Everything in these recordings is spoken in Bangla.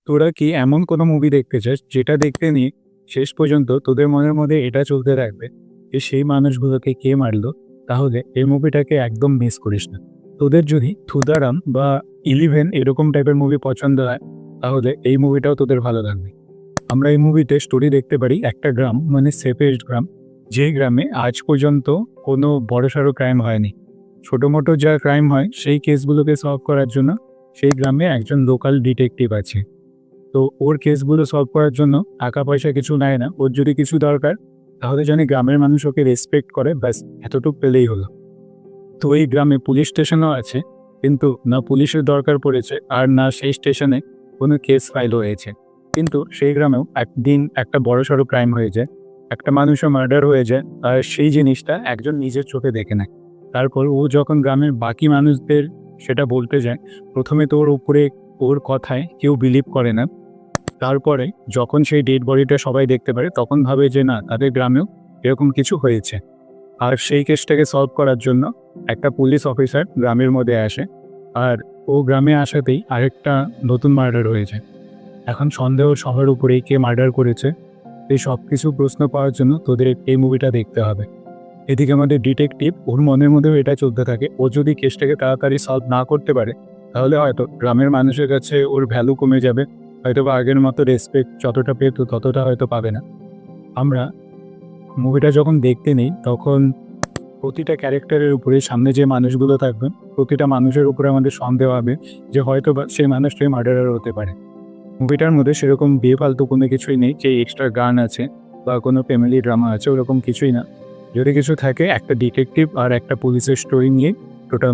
তোরা কি এমন কোনো মুভি দেখতে চাস যেটা দেখতে নিয়ে শেষ পর্যন্ত তোদের মনের মধ্যে এটা চলতে থাকবে যে সেই মানুষগুলোকে কে মারলো? তাহলে এই মুভিটাকে একদম মিস করিস না। তোদের যদি থুদারাম বা ইলেভেন এরকম টাইপের মুভি পছন্দ হয়, তাহলে এই মুভিটাও তোদের ভালো লাগবে। আমরা এই মুভিতে স্টোরি দেখতে পারি একটা গ্রাম, মানে সেফেস্ট গ্রাম, যে গ্রামে আজ পর্যন্ত কোনো বড়সড় ক্রাইম হয়নি। ছোটো মোটো যা ক্রাইম হয় সেই কেসগুলোকে সলভ করার জন্য সেই গ্রামে একজন লোকাল ডিটেকটিভ আছে। তো ওর কেসগুলো সলভ করার জন্য টাকা পয়সা কিছু নেয় না। ওর যদি কিছু দরকার, তাহলে জানি গ্রামের মানুষ ওকে রেসপেক্ট করে, ব্যাস এতটুকু পেলেই হলো। তো এই গ্রামে পুলিশ স্টেশনও আছে, কিন্তু না পুলিশের দরকার পড়েছে আর না সেই স্টেশনে কোনো কেস ফাইল হয়েছে। কিন্তু সেই গ্রামেও একদিন একটা বড়সড় ক্রাইম হয়ে যায়, একটা মানুষও মার্ডার হয়ে যায়, আর সেই জিনিসটা একজন নিজের চোখে দেখে নেয়। তারপর ও যখন গ্রামের বাকি মানুষদের সেটা বলতে যায়, প্রথমে তো ওর উপরে ওর কথায় কেউ বিলিভ করে না। তারপরে যখন সেই ডেড বডিটা সবাই দেখতে পারে, তখন ভাবে যে না, তাদের গ্রামেও এরকম কিছু হয়েছে। আর সেই কেসটাকে সলভ করার জন্য একটা পুলিশ অফিসার গ্রামের মধ্যে আসে। আর ও গ্রামে আসাতেই আরেকটা নতুন মার্ডার হয়েছে। এখন সন্দেহ সবার উপরেই কে মার্ডার করেছে, এই সব কিছু প্রশ্ন পাওয়ার জন্য তোদের এই মুভিটা দেখতে হবে। এদিকে আমাদের ডিটেকটিভ, ওর মনের মধ্যেও এটা চলতে থাকে, ও যদি কেসটাকে তাড়াতাড়ি সলভ না করতে পারে, তাহলে হয়তো গ্রামের মানুষের কাছে ওর ভ্যালু কমে যাবে, হয়তো বা আগের মতো রেসপেক্ট যতটা পেত ততটা হয়তো পাবে না। আমরা মুভিটা যখন দেখতে নেই, তখন প্রতিটা ক্যারেক্টারের উপরে সামনে যে মানুষগুলো থাকবে, প্রতিটা মানুষের উপরে আমাদের সন্দেহ হবে যে হয়তো বা সেই মানুষটাই মার্ডারার হতে পারে। মুভিটার মধ্যে সেরকম বেফালতু কোনো কিছুই নেই যে এক্সট্রা গান আছে বা কোনো ফ্যামিলি ড্রামা আছে, ওরকম কিছুই না। যদি কিছু থাকে, একটা ডিটেকটিভ আর একটা পুলিশের স্টোরি নিয়ে টোটাল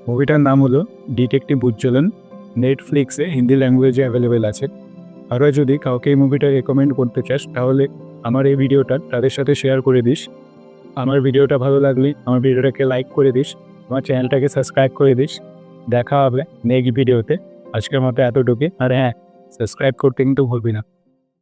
মুভিটার নাম হলো ডিটেকটিভ উজ্জ্বলন। নেটফ্লিক্সে হিন্দি ল্যাঙ্গুয়েজে অ্যাভেলেবেল আছে। আরও যদি কাউকে এই মুভিটা রেকমেন্ড করতে চাস, তাহলে আমার এই ভিডিওটা তাদের সাথে শেয়ার করে দিস। আমার ভিডিওটা ভালো লাগলে আমার ভিডিওটাকে লাইক করে দিস, আমার চ্যানেলটাকে সাবস্ক্রাইব করে দিস। দেখা হবে নেক্সট ভিডিওতে। আজকের মতো এতটুকু। আর হ্যাঁ, সাবস্ক্রাইব করতে কিন্তু ভুলবি না।